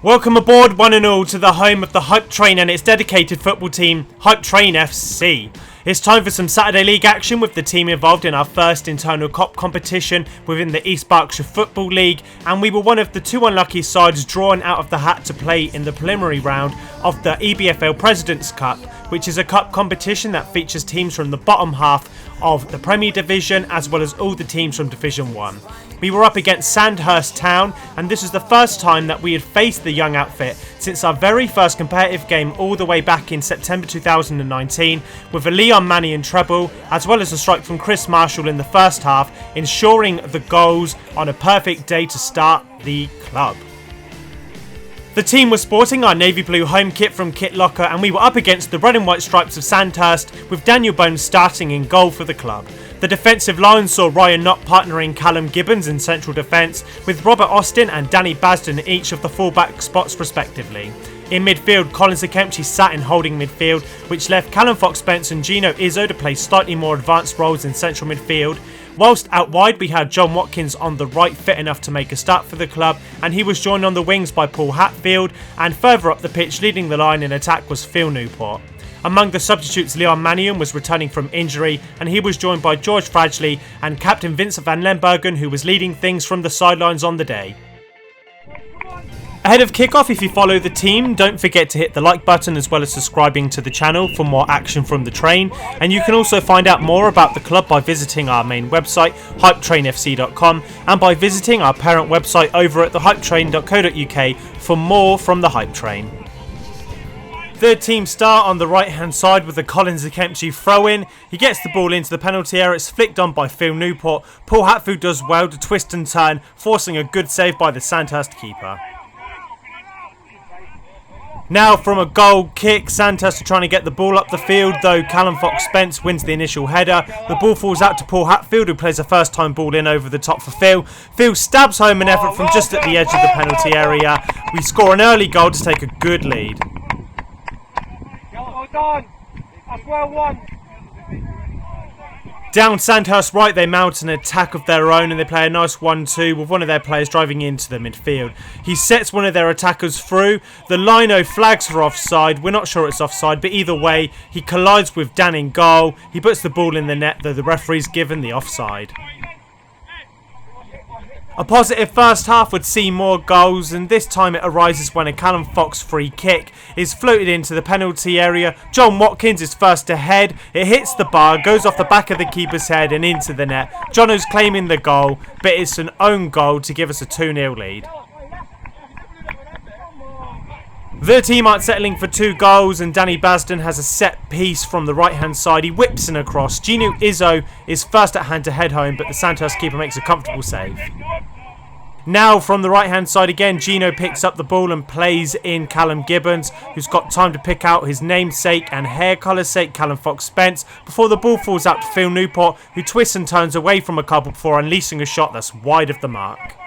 Welcome aboard one and all to the home of the Hype Train and its dedicated football team, Hype Train FC. It's time for some Saturday League action with the team involved in our first internal COP competition within the East Berkshire Football League, and we were one of the two unlucky sides drawn out of the hat to play in the preliminary round of the EBFL Presidents Cup, which is a cup competition that features teams from the bottom half of the Premier Division as well as all the teams from Division 1. We were up against Sandhurst Town, and this was the first time that we had faced the young outfit since our very first competitive game all the way back in September 2019, with a Leon Mannion treble as well as a strike from Chris Marshall in the first half, ensuring the goals on a perfect day to start the club. The team was sporting our navy blue home kit from Kitlocker, and we were up against the red and white stripes of Sandhurst, with Daniel Bones starting in goal for the club. The defensive line saw Ryan Knott partnering Callum Gibbons in central defence, with Robert Austin and Danny Basden in each of the fullback spots respectively. In midfield, Colin Zakemchi sat in holding midfield, which left Callum Fox-Spence and Gino Izzo to play slightly more advanced roles in central midfield. Whilst out wide we had John Watkins on the right, fit enough to make a start for the club, and he was joined on the wings by Paul Hatfield, and further up the pitch leading the line in attack was Phil Newport. Among the substitutes, Leon Mannion was returning from injury, and he was joined by George Fradgley and captain Vincent van Lembergen, who was leading things from the sidelines on the day. Ahead of kickoff, if you follow the team, don't forget to hit the like button as well as subscribing to the channel for more action from the train, and you can also find out more about the club by visiting our main website, hypetrainfc.com, and by visiting our parent website over at thehypetrain.co.uk for more from the Hype Train. Third team start on the right hand side with the Colin Zakemchi throw in. He gets the ball into the penalty area, it's flicked on by Phil Newport. Paul Hatfield does well to twist and turn, forcing a good save by the Sandhurst keeper. Now from a goal kick, Sandhurst are trying to get the ball up the field, though Callum Fox-Spence wins the initial header. The ball falls out to Paul Hatfield, who plays a first time ball in over the top for Phil. Phil stabs home an effort from just at the edge of the penalty area. We score an early goal to take a good lead. Done. That's well won. Down Sandhurst right, they mount an attack of their own and they play a nice 1-2 with one of their players driving into the midfield. He sets one of their attackers through. The lino flags for offside. We're not sure it's offside, but either way, he collides with Dan in goal. He puts the ball in the net, though the referee's given the offside. A positive first half would see more goals, and this time it arises when a Callum Fox free kick is floated into the penalty area. John Watkins is first to head. It hits the bar, goes off the back of the keeper's head and into the net. Jono's claiming the goal, but it's an own goal to give us a 2-0 lead. The team aren't settling for 2 goals, and Danny Basden has a set piece from the right hand side. He whips in across. Gino Izzo is first at hand to head home, but the Sandhurst keeper makes a comfortable save. Now from the right hand side again, Gino picks up the ball and plays in Callum Gibbons, who's got time to pick out his namesake and hair colour sake, Callum Fox-Spence, before the ball falls out to Phil Newport, who twists and turns away from a couple before unleashing a shot that's wide of the mark.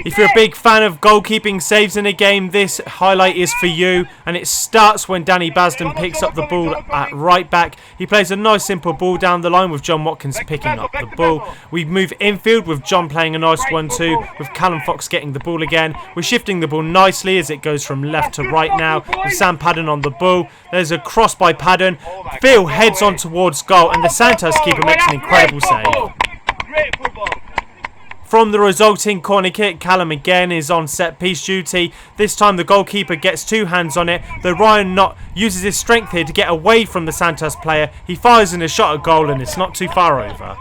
If you're a big fan of goalkeeping saves in a game, this highlight is for you, and it starts when Danny Basden picks up the ball at right back. He plays a nice simple ball down the line with John Watkins picking up the ball. We move infield with John playing a nice 1-2 with Callum Fox getting the ball again. We're shifting the ball nicely as it goes from left to right now with Sam Padden on the ball. There's a cross by Padden. Phil heads on towards goal, and the Sandhurst keeper makes an incredible save. Great football. From the resulting corner kick, Callum again is on set piece duty. This time the goalkeeper gets 2 hands on it, though Ryan Knott uses his strength here to get away from the Sandhurst player. He fires in a shot at goal and it's not too far over.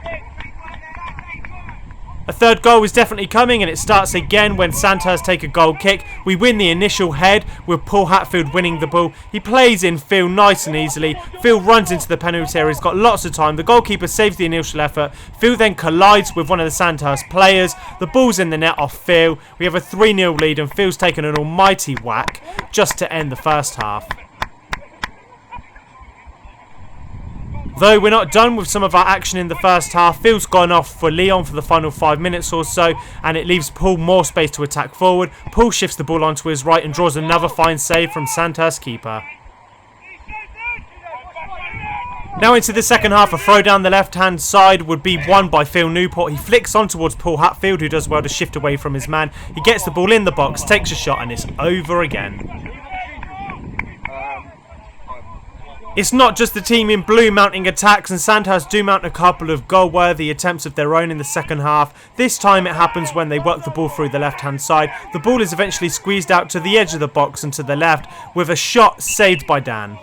A third goal is definitely coming, and it starts again when Sandhurst take a goal kick. We win the initial head with Paul Hatfield winning the ball. He plays in Phil nice and easily. Phil runs into the penalty area. He's got lots of time. The goalkeeper saves the initial effort. Phil then collides with one of the Sandhurst players. The ball's in the net off Phil. We have a 3-0 lead, and Phil's taken an almighty whack just to end the first half. Though we're not done with some of our action in the first half, Phil's gone off for Leon for the final 5 minutes or so, and it leaves Paul more space to attack forward. Paul shifts the ball onto his right and draws another fine save from Sandhurst keeper. Now into the second half, a throw down the left-hand side would be won by Phil Newport. He flicks on towards Paul Hatfield, who does well to shift away from his man. He gets the ball in the box, takes a shot, and it's over again. It's not just the team in blue mounting attacks, and Sandhurst do mount a couple of goal-worthy attempts of their own in the second half. This time it happens when they work the ball through the left-hand side. The ball is eventually squeezed out to the edge of the box and to the left, with a shot saved by Dan.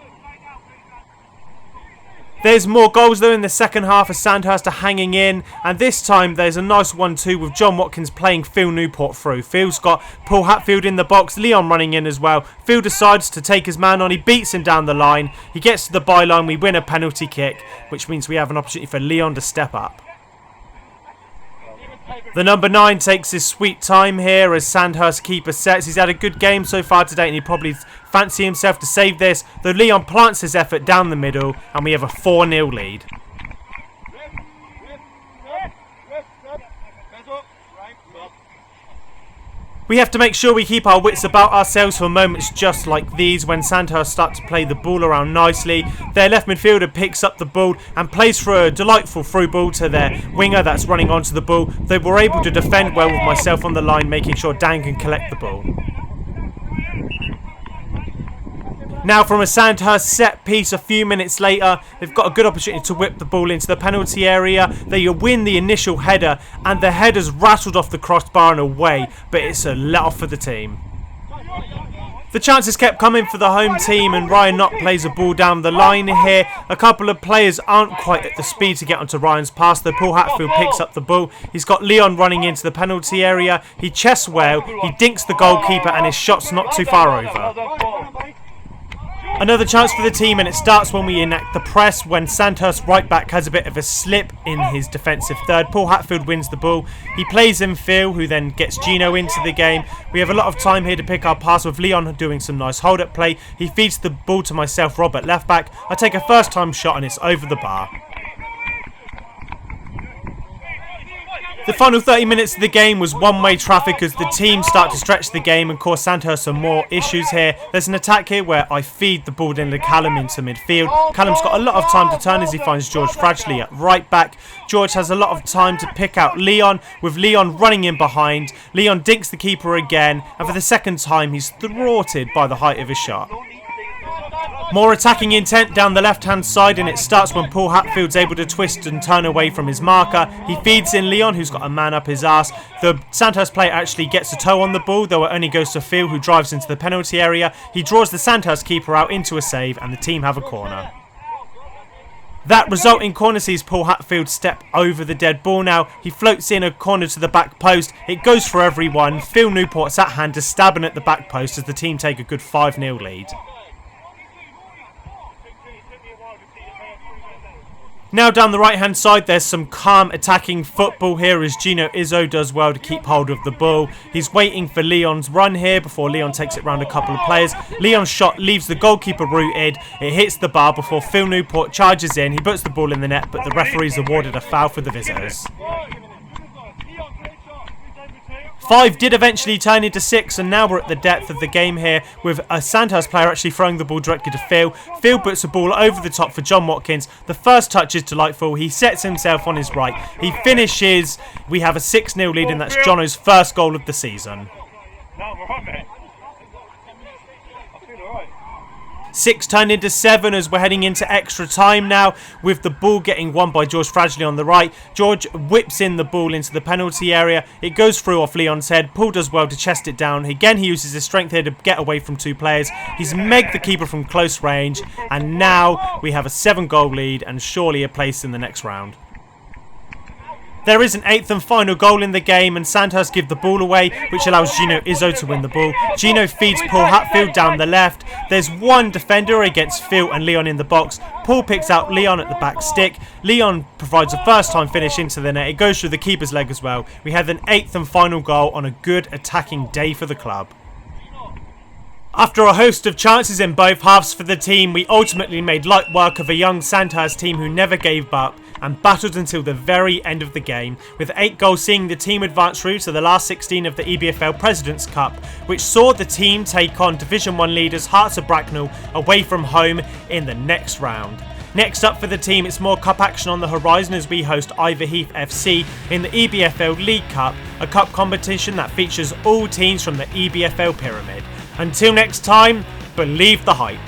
There's more goals though in the second half as Sandhurst are hanging in, and this time there's a nice 1-2 with John Watkins playing Phil Newport through. Phil's got Paul Hatfield in the box, Leon running in as well. Phil decides to take his man on, he beats him down the line, he gets to the byline, we win a penalty kick, which means we have an opportunity for Leon to step up. The number 9 takes his sweet time here as Sandhurst keeper sets. He's had a good game so far today and he probably fancy himself to save this, though Leon plants his effort down the middle and we have a 4-0 lead. We have to make sure we keep our wits about ourselves for moments just like these when Sandhurst start to play the ball around nicely. Their left midfielder picks up the ball and plays for a delightful through ball to their winger that's running onto the ball. They were able to defend well with myself on the line, making sure Dan can collect the ball. Now from a Sandhurst set piece a few minutes later, they've got a good opportunity to whip the ball into the penalty area. They win the initial header and the header's rattled off the crossbar and away, but it's a let off for the team. The chances kept coming for the home team and Ryan Knott plays a ball down the line here. A couple of players aren't quite at the speed to get onto Ryan's pass, though Paul Hatfield picks up the ball. He's got Leon running into the penalty area. He chests well, he dinks the goalkeeper and his shot's not too far over. Another chance for the team and it starts when we enact the press when Sandhurst right back has a bit of a slip in his defensive third. Paul Hatfield wins the ball. He plays in Phil who then gets Gino into the game. We have a lot of time here to pick our pass with Leon doing some nice hold up play. He feeds the ball to myself, Rob, at left back. I take a first time shot and it's over the bar. The final 30 minutes of the game was one-way traffic as the team start to stretch the game and cause Sandhurst some more issues here. There's an attack here where I feed the ball into Callum into midfield. Callum's got a lot of time to turn as he finds George Fradgley at right back. George has a lot of time to pick out Leon, with Leon running in behind. Leon dinks the keeper again, and for the second time he's thwarted by the height of his shot. More attacking intent down the left-hand side and it starts when Paul Hatfield's able to twist and turn away from his marker. He feeds in Leon, who's got a man up his arse. The Sandhurst player actually gets a toe on the ball, though it only goes to Phil, who drives into the penalty area. He draws the Sandhurst keeper out into a save and the team have a corner. That resulting corner sees Paul Hatfield step over the dead ball now. He floats in a corner to the back post. It goes for everyone. Phil Newport's at hand to stabbing at the back post as the team take a good 5-0 lead. Now down the right hand side there's some calm attacking football here as Gino Izzo does well to keep hold of the ball. He's waiting for Leon's run here before Leon takes it round a couple of players. Leon's shot leaves the goalkeeper rooted. It hits the bar before Phil Newport charges in. He puts the ball in the net but the referee's awarded a foul for the visitors. 5 did eventually turn into 6 and now we're at the depth of the game here with a Sandhurst player actually throwing the ball directly to Phil. Phil puts the ball over the top for John Watkins. The first touch is delightful. He sets himself on his right. He finishes. We have a 6-0 lead and that's Jono's first goal of the season. 6 turned into 7 as we're heading into extra time now with the ball getting won by George Fradgley on the right. George whips in the ball into the penalty area. It goes through off Leon's head. Paul does well to chest it down. Again, he uses his strength here to get away from 2 players. He's megged the keeper from close range and now we have a 7-goal lead and surely a place in the next round. There is an 8th and final goal in the game and Sandhurst give the ball away, which allows Gino Izzo to win the ball. Gino feeds Paul Hatfield down the left. There's one defender against Phil and Leon in the box. Paul picks out Leon at the back stick. Leon provides a first time finish into the net. It goes through the keeper's leg as well. We have an 8th and final goal on a good attacking day for the club. After a host of chances in both halves for the team, we ultimately made light work of a young Sandhurst team who never gave up and battled until the very end of the game, with 8 goals seeing the team advance through to the last 16 of the EBFL Presidents Cup, which saw the team take on Division 1 leaders Hearts of Bracknell away from home in the next round. Next up for the team, it's more cup action on the horizon as we host Iverheath FC in the EBFL League Cup, a cup competition that features all teams from the EBFL pyramid. Until next time, believe the hype.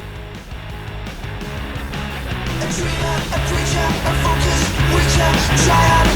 A dreamer, a preacher, a focus, reacher, try out